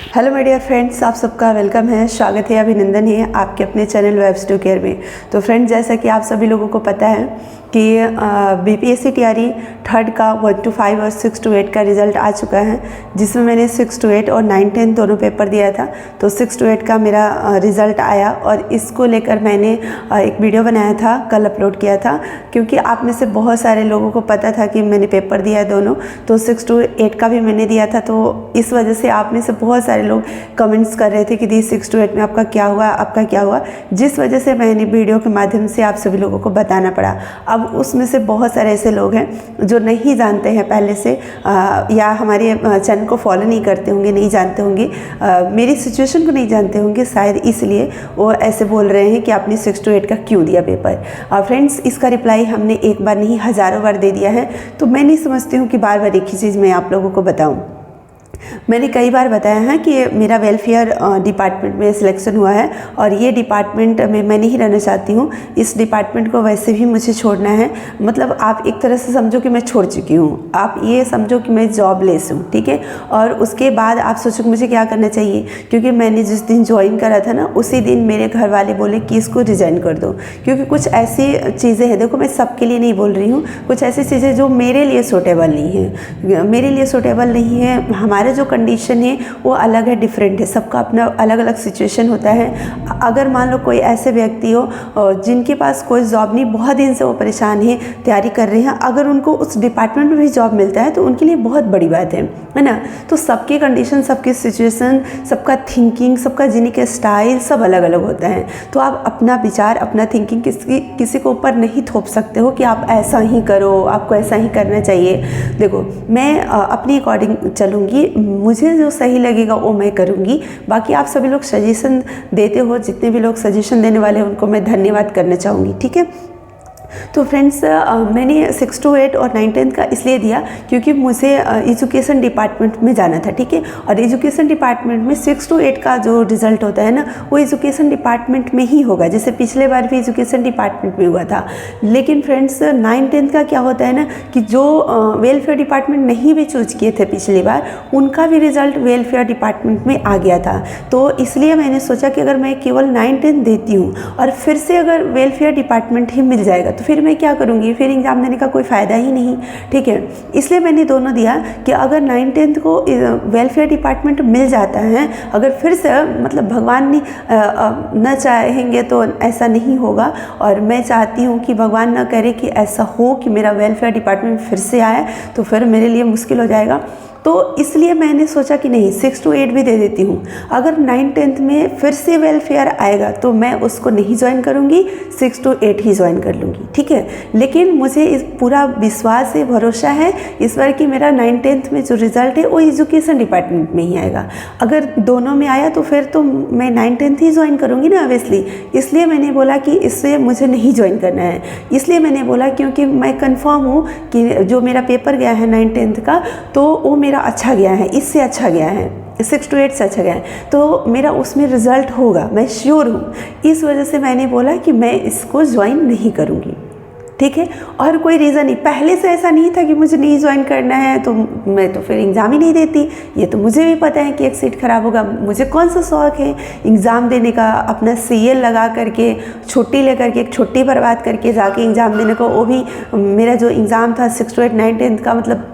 Hello my dear friends, आप सबका welcome है, स्वागत है, अभिनंदन है आपके अपने चैनल वेब्स टू केयर में। तो फ्रेंड्स, जैसा कि आप सभी लोगों को पता है कि बीपीएससी टीआरई थर्ड का 1 to 5 और 6 to 8 का रिज़ल्ट आ चुका है, जिसमें मैंने 6 to 8 और 9, 10 दोनों पेपर दिया था। तो 6 to 8 का मेरा रिज़ल्ट आया और इसको लेकर मैंने एक वीडियो बनाया था, कल अपलोड किया था, क्योंकि आप में से बहुत सारे लोगों को पता था कि मैंने पेपर दिया है दोनों। तो 6 to 8 का भी मैंने दिया था, तो इस वजह से आप में से बहुत सारे लोग कमेंट्स कर रहे थे कि दी 6 to 8 में आपका क्या हुआ, आपका क्या हुआ, जिस वजह से मैंने वीडियो के माध्यम से आप सभी लोगों को बताना पड़ा। अब उसमें से बहुत सारे ऐसे लोग हैं जो नहीं जानते हैं पहले से, या हमारे चैनल को फॉलो नहीं करते होंगे, नहीं जानते होंगे, मेरी सिचुएशन को नहीं जानते होंगे, शायद इसलिए वो ऐसे बोल रहे हैं कि आपने 6 to 8 का क्यों दिया पेपर। फ्रेंड्स, इसका रिप्लाई हमने एक बार नहीं हज़ारों बार दे दिया है, तो मैं नहीं समझती हूँ कि बार बार एक ही चीज़ मैं आप लोगों को बताऊँ। मैंने कई बार बताया है कि मेरा वेलफेयर डिपार्टमेंट में सिलेक्शन हुआ है और ये डिपार्टमेंट में मैं नहीं रहना चाहती हूँ। इस डिपार्टमेंट को वैसे भी मुझे छोड़ना है, मतलब आप एक तरह से समझो कि मैं छोड़ चुकी हूँ, आप ये समझो कि मैं जॉबलेस हूँ, ठीक है। और उसके बाद आप सोचो कि मुझे क्या करना चाहिए, क्योंकि मैंने जिस दिन ज्वाइन करा था ना, उसी दिन मेरे घर वाले बोले कि इसको रिज़ाइन कर दो, क्योंकि कुछ ऐसी चीज़ें हैं, देखो मैं सबके लिए नहीं बोल रही हूँ, कुछ ऐसी चीज़ें जो मेरे लिए सूटेबल नहीं है, मेरे लिए सूटेबल नहीं है। हमारे जो कंडीशन है वो अलग है, डिफरेंट है, सबका अपना अलग अलग सिचुएशन होता है। अगर मान लो कोई ऐसे व्यक्ति हो जिनके पास कोई जॉब नहीं, बहुत दिन से वो परेशान है, तैयारी कर रहे हैं, अगर उनको उस डिपार्टमेंट में भी जॉब मिलता है तो उनके लिए बहुत बड़ी बात है ना। तो सबकी कंडीशन, सबकी सिचुएशन, सबका थिंकिंग, सबका जीने का स्टाइल सब अलग अलग होता है। तो आप अपना विचार, अपना थिंकिंग किसी के ऊपर नहीं थोप सकते हो कि आप ऐसा ही करो, आपको ऐसा ही करना चाहिए। देखो, मैं अपनी अकॉर्डिंग चलूँगी, मुझे जो सही लगेगा वो मैं करूँगी। बाकी आप सभी लोग सजेशन देते हो, जितने भी लोग सजेशन देने वाले हैं उनको मैं धन्यवाद करना चाहूँगी, ठीक है। तो फ्रेंड्स, मैंने 6 to 8 और 9, 10 का इसलिए दिया क्योंकि मुझे एजुकेशन डिपार्टमेंट में जाना था, ठीक है। और एजुकेशन डिपार्टमेंट में 6 to 8 का जो रिज़ल्ट होता है ना, वो एजुकेशन डिपार्टमेंट में ही होगा, जैसे पिछले बार भी एजुकेशन डिपार्टमेंट में हुआ था। लेकिन फ्रेंड्स, 9, 10 का क्या होता है ना कि जो वेलफेयर डिपार्टमेंट नहीं भी चूज किए थे पिछली बार, उनका भी रिज़ल्ट वेलफेयर डिपार्टमेंट में आ गया था। तो इसलिए मैंने सोचा कि अगर मैं केवल 9, 10 देती हूँ और फिर से अगर वेलफेयर डिपार्टमेंट ही मिल जाएगा तो फिर मैं क्या करूँगी, फिर एग्ज़ाम देने का कोई फ़ायदा ही नहीं, ठीक है। इसलिए मैंने दोनों दिया कि अगर 9, 10 को वेलफेयर डिपार्टमेंट मिल जाता है, अगर फिर से मतलब भगवान न चाहेंगे तो ऐसा नहीं होगा, और मैं चाहती हूँ कि भगवान न करे कि ऐसा हो कि मेरा वेलफेयर डिपार्टमेंट फिर से आए, तो फिर मेरे लिए मुश्किल हो जाएगा। तो इसलिए मैंने सोचा कि नहीं, 6 to 8 भी दे देती हूँ। अगर 9, 10 में फिर से वेलफेयर आएगा तो मैं उसको नहीं ज्वाइन करूँगी, 6 to 8 ही ज्वाइन कर लूँगी, ठीक है। लेकिन मुझे इस पूरा विश्वास है, भरोसा है इस बार कि मेरा 9, 10 में जो रिज़ल्ट है वो एजुकेशन डिपार्टमेंट में ही आएगा। अगर दोनों में आया तो फिर तो मैं 9, 10 ही ज्वाइन करूँगी ना, ऑब्वियसली। इसलिए मैंने बोला कि इससे मुझे नहीं ज्वाइन करना है। इसलिए मैंने बोला क्योंकि मैं कन्फर्म हूँ कि जो मेरा पेपर गया है 9, 10 का, तो वो मेरा अच्छा गया है, इससे अच्छा गया है, 6 to 8 से अच्छा गया है, तो मेरा उसमें रिज़ल्ट होगा, मैं श्योर हूँ। इस वजह से मैंने बोला कि मैं इसको ज्वाइन नहीं करूँगी, ठीक है। और कोई रीज़न नहीं, पहले से ऐसा नहीं था कि मुझे नहीं ज्वाइन करना है तो मैं तो फिर एग्ज़ाम ही नहीं देती। ये तो मुझे भी पता है कि एक सीट ख़राब होगा, मुझे कौन सा शौक़ है एग्ज़ाम देने का, अपना CL लगा करके, छुट्टी लेकर के, एक छुट्टी बर्बाद करके जाके एग्ज़ाम देने को। वो भी मेरा जो एग्ज़ाम था 6 to 8, 9, 10 का, मतलब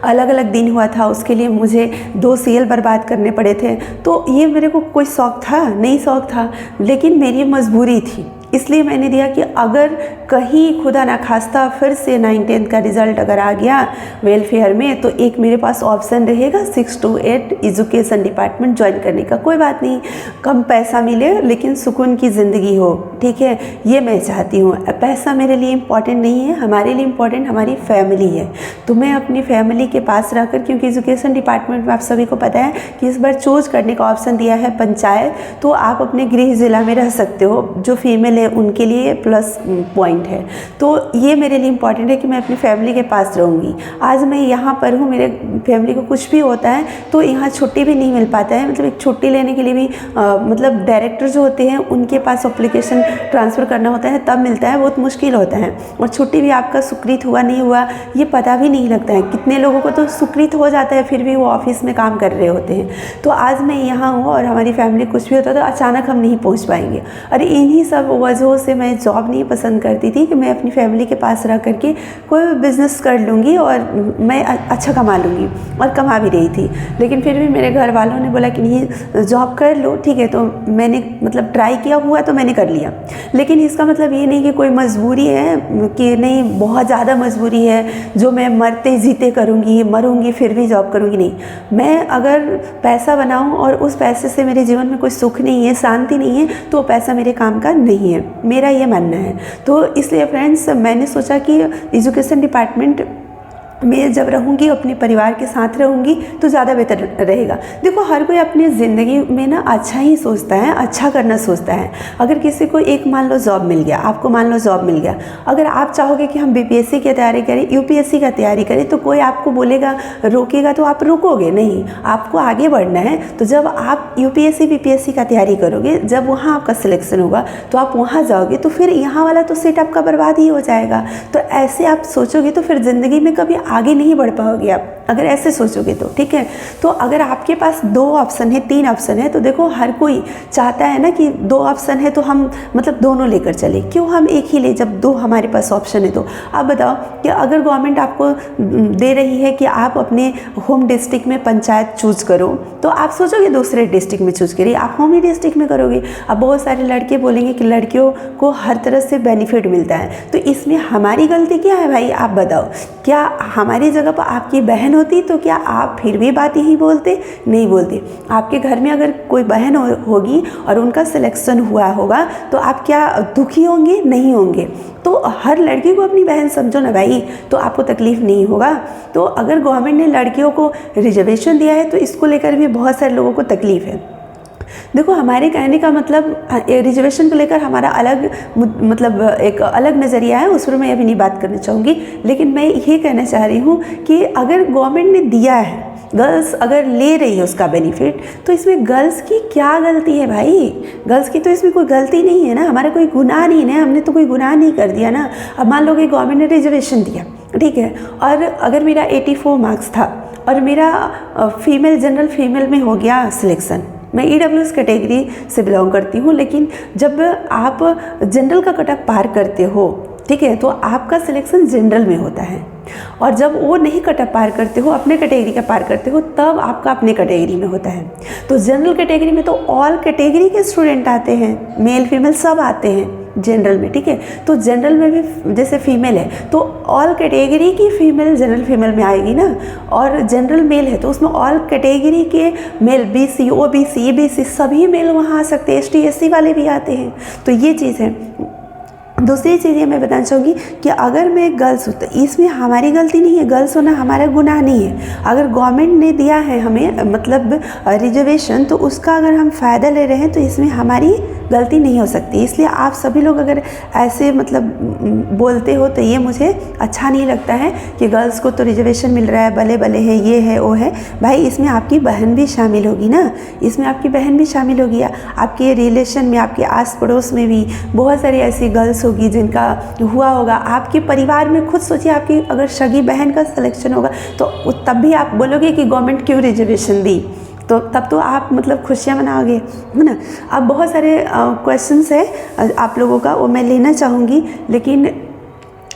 अलग अलग दिन हुआ था, उसके लिए मुझे 2 CL बर्बाद करने पड़े थे। तो ये मेरे को कोई शौक़ था नहीं, शौक़ था, लेकिन मेरी मजबूरी थी। इसलिए मैंने दिया कि अगर कहीं खुदा ना खास्ता फिर से 9, 10 का रिज़ल्ट अगर आ गया वेलफेयर में, तो एक मेरे पास ऑप्शन रहेगा 6 to 8 एजुकेशन डिपार्टमेंट ज्वाइन करने का। कोई बात नहीं, कम पैसा मिले लेकिन सुकून की ज़िंदगी हो, ठीक है, ये मैं चाहती हूँ। पैसा मेरे लिए इम्पॉर्टेंट नहीं है, हमारे लिए इम्पॉर्टेंट हमारी फैमिली है। तो मैं अपनी फैमिली के पास रहकर, क्योंकि एजुकेशन डिपार्टमेंट में आप सभी को पता है कि इस बार चूज़ करने का ऑप्शन दिया है पंचायत, तो आप अपने गृह ज़िला में रह सकते हो, जो फीमेल है उनके लिए प्लस पॉइंट है। तो ये मेरे लिए इम्पॉर्टेंट है कि मैं अपनी फैमिली के पास रहूँगी। आज मैं यहाँ पर हूँ, मेरे फैमिली को कुछ भी होता है तो यहाँ छुट्टी भी नहीं मिल पाता है, मतलब एक छुट्टी लेने के लिए भी मतलब डायरेक्टर जो होते हैं उनके पास एप्लीकेशन ट्रांसफ़र करना होता है तब मिलता है, बहुत मुश्किल होता है। और छुट्टी भी आपका स्वीकृत हुआ नहीं हुआ ये पता भी नहीं लगता है। कितने लोगों को तो स्वीकृत हो जाता है फिर भी वो ऑफिस में काम कर रहे होते हैं। तो आज मैं यहाँ हूँ और हमारी फैमिली कुछ भी होता तो अचानक हम नहीं पहुँच पाएंगे। और इन्हीं सब वजहों से मैं जॉब नहीं पसंद करती थी कि मैं अपनी फैमिली के पास रह करके कोई बिज़नेस कर लूँगी और मैं अच्छा कमा लूँगी, और कमा भी रही थी। लेकिन फिर भी मेरे घर वालों ने बोला कि नहीं जॉब कर लो, ठीक है। तो मैंने मतलब ट्राई किया, हुआ तो मैंने कर लिया। लेकिन इसका मतलब ये नहीं कि कोई मजबूरी है कि नहीं बहुत ज़्यादा मजबूरी है जो मैं मरते जीते करूँगी, मरूँगी फिर भी जॉब करूँगी, नहीं। मैं अगर पैसा बनाऊँ और उस पैसे से मेरे जीवन में कोई सुख नहीं है, शांति नहीं है, तो पैसा मेरे काम का नहीं है, मेरा ये मानना है। तो इसलिए फ्रेंड्स मैंने सोचा कि एजुकेशन डिपार्टमेंट मैं जब रहूँगी अपने परिवार के साथ रहूँगी तो ज़्यादा बेहतर रहेगा। देखो हर कोई अपनी ज़िंदगी में ना अच्छा ही सोचता है, अच्छा करना सोचता है। अगर किसी को एक मान लो जॉब मिल गया, आपको मान लो जॉब मिल गया, अगर आप चाहोगे कि हम बीपीएससी की तैयारी करें, यूपीएससी का तैयारी करें, तो कोई आपको बोलेगा रोकेगा तो आप रुकोगे नहीं, आपको आगे बढ़ना है। तो जब आप यूपीएससी बीपीएससी का तैयारी करोगे, जब वहाँ आपका सिलेक्शन होगा तो आप वहाँ जाओगे, तो फिर यहाँ वाला तो सेट आपका बर्बाद ही हो जाएगा। तो ऐसे आप सोचोगे तो फिर ज़िंदगी में कभी आगे नहीं बढ़ पाओगे आप, अगर ऐसे सोचोगे तो, ठीक है। तो अगर आपके पास 2 ऑप्शन है, 3 ऑप्शन है, तो देखो हर कोई चाहता है ना कि 2 ऑप्शन है तो हम मतलब दोनों लेकर चले, क्यों हम एक ही ले जब 2 हमारे पास ऑप्शन है। तो आप बताओ कि अगर गवर्नमेंट आपको दे रही है कि आप अपने होम डिस्ट्रिक्ट में पंचायत चूज करो, तो आप सोचोगे दूसरे डिस्ट्रिक्ट में चूज करिए, आप होम ही डिस्ट्रिक्ट में करोगे। अब बहुत सारे लड़के बोलेंगे कि लड़कियों को हर तरह से बेनिफिट मिलता है, तो इसमें हमारी गलती क्या है भाई, आप बताओ। क्या हमारी जगह पर आपकी बहन होती तो क्या आप फिर भी बात यही बोलते? नहीं बोलते। आपके घर में अगर कोई बहन होगी और उनका सिलेक्शन हुआ होगा तो आप क्या दुखी होंगे? नहीं होंगे। तो हर लड़की को अपनी बहन समझो ना भाई, तो आपको तकलीफ़ नहीं होगा। तो अगर गवर्नमेंट ने लड़कियों को रिजर्वेशन दिया है तो इसको लेकर भी बहुत सारे लोगों को तकलीफ़ है। देखो हमारे कहने का मतलब रिजर्वेशन को लेकर हमारा अलग मतलब एक अलग नज़रिया है, उस पर मैं अभी नहीं बात करना चाहूँगी। लेकिन मैं ये कहना चाह रही हूँ कि अगर गवर्नमेंट ने दिया है, गर्ल्स अगर ले रही है उसका बेनिफिट, तो इसमें गर्ल्स की क्या गलती है भाई? गर्ल्स की तो इसमें कोई गलती नहीं है ना, हमारा कोई गुनाह नहीं है ना, हमने तो कोई गुनाह नहीं कर दिया ना। अब मान लो कि गवर्नमेंट ने रिजर्वेशन दिया, ठीक है, और अगर मेरा 84 मार्क्स था और मेरा फीमेल जनरल फीमेल में हो गया सिलेक्शन, मैं EWS कैटेगरी से बिलोंग करती हूँ, लेकिन जब आप जनरल का कट ऑफ पार करते हो, ठीक है, तो आपका सिलेक्शन जनरल में होता है। और जब वो नहीं कट ऑफ पार करते हो, अपने कैटेगरी का पार करते हो, तब आपका अपने कैटेगरी में होता है। तो जनरल कैटेगरी में तो ऑल कैटेगरी के स्टूडेंट आते हैं, मेल फीमेल सब आते हैं जनरल में, ठीक है। तो जनरल में भी जैसे फीमेल है तो ऑल कैटेगरी की फीमेल जनरल फीमेल में आएगी ना, और जनरल मेल है तो उसमें ऑल कैटेगरी के मेल BC OBC EBC सभी मेल वहाँ आ सकते हैं, ST SC वाले भी आते हैं। तो ये चीज़ है। दूसरी चीज़ ये मैं बताना चाहूँगी कि अगर मैं गर्ल्स हूँ तो इसमें हमारी गलती नहीं है, गर्ल्स होना हमारा गुनाह नहीं है। अगर गवर्नमेंट ने दिया है हमें मतलब रिजर्वेशन, तो उसका अगर हम फ़ायदा ले रहे हैं तो इसमें हमारी गलती नहीं हो सकती। इसलिए आप सभी लोग अगर ऐसे मतलब बोलते हो तो ये मुझे अच्छा नहीं लगता है कि गर्ल्स को तो रिजर्वेशन मिल रहा है, भले भले है, ये है वो है। भाई इसमें आपकी बहन भी शामिल होगी ना, इसमें आपकी बहन भी शामिल होगी। आपके रिलेशन में, आपके आस पड़ोस में भी बहुत सारी ऐसी गर्ल्स होगी जिनका हुआ होगा। आपके परिवार में खुद सोचिए, आपकी अगर सगी बहन का सिलेक्शन होगा तो तब भी आप बोलोगे कि गवर्नमेंट क्यों रिजर्वेशन दी, तो तब तो आप मतलब खुशियाँ मनाओगे, है ना। अब बहुत सारे क्वेश्चंस है आप लोगों का, वो मैं लेना चाहूँगी, लेकिन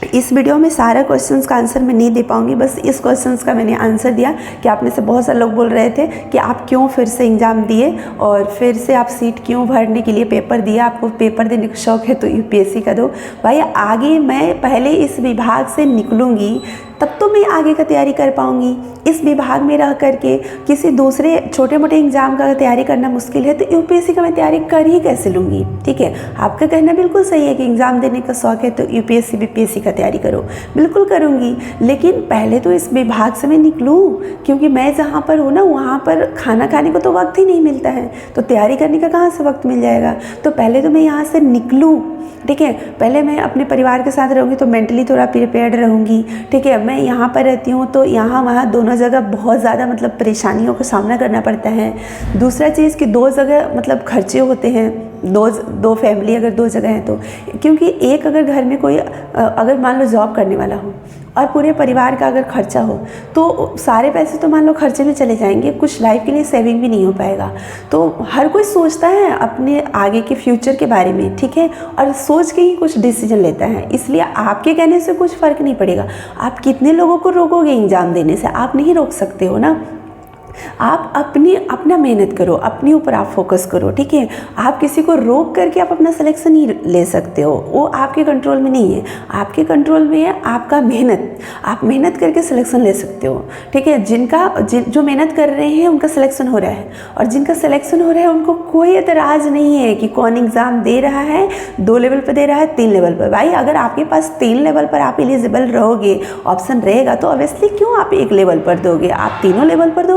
इस वीडियो में सारा क्वेश्चंस का आंसर मैं नहीं दे पाऊँगी। बस इस क्वेश्चंस का मैंने आंसर दिया कि आप में से बहुत सारे लोग बोल रहे थे कि आप क्यों फिर से एग्ज़ाम दिए और फिर से आप सीट क्यों भरने के लिए पेपर दिया, आपको पेपर देने का शौक़ है तो UPSC का दो। भाई आगे मैं पहले इस विभाग से निकलूँगी तब तो मैं आगे का तैयारी कर पाऊँगी। इस विभाग में रह करके किसी दूसरे छोटे मोटे एग्ज़ाम का तैयारी करना मुश्किल है, तो यूपीएससी का मैं तैयारी कर ही कैसे लूँगी। ठीक है, आपका कहना बिल्कुल सही है कि एग्ज़ाम देने का शौक़ है तो यूपीएससी बीपीएससी का तैयारी करो, बिल्कुल करूँगी, लेकिन पहले तो इस विभाग से मैं निकलूँ, क्योंकि मैं जहाँ पर हूँ ना वहाँ पर खाना खाने को तो वक्त ही नहीं मिलता है, तो तैयारी करने का कहाँ से वक्त मिल जाएगा। तो पहले तो मैं यहाँ से निकलूँ, ठीक है, पहले मैं अपने परिवार के साथ रहूँगी तो मेंटली थोड़ा प्रिपेयर्ड रहूँगी। ठीक है, मैं यहाँ पर रहती हूँ तो यहाँ वहाँ दोनों जगह बहुत ज़्यादा मतलब परेशानियों का सामना करना पड़ता है। दूसरा चीज़ कि दो जगह मतलब खर्चे होते हैं, दो फैमिली अगर दो जगह हैं तो, क्योंकि एक अगर घर में कोई अगर मान लो जॉब करने वाला हो और पूरे परिवार का अगर खर्चा हो तो सारे पैसे तो मान लो खर्चे में चले जाएंगे, कुछ लाइफ के लिए सेविंग भी नहीं हो पाएगा। तो हर कोई सोचता है अपने आगे के फ्यूचर के बारे में, ठीक है, और सोच के ही कुछ डिसीजन लेता है, इसलिए आपके कहने से कुछ फ़र्क नहीं पड़ेगा। आप कितने लोगों को रोकोगे एग्ज़ाम देने से, आप नहीं रोक सकते हो ना। आप अपना मेहनत करो, अपने ऊपर आप फोकस करो, ठीक है। आप किसी को रोक करके आप अपना सिलेक्शन नहीं ले सकते हो, वो आपके कंट्रोल में नहीं है। आपके कंट्रोल में है आपका मेहनत, आप मेहनत करके सिलेक्शन ले सकते हो, ठीक है। जो मेहनत कर रहे हैं उनका सिलेक्शन हो रहा है, और जिनका सिलेक्शन हो रहा है उनको कोई एतराज़ नहीं है कि कौन एग्ज़ाम दे रहा है, 2 लेवल पर दे रहा है, 3 लेवल पर। भाई अगर आपके पास 3 लेवल पर आप एलिजिबल रहोगे, ऑप्शन रहेगा, तो ऑब्वियसली क्यों आप 1 लेवल पर दोगे, आप तीनों लेवल पर दो।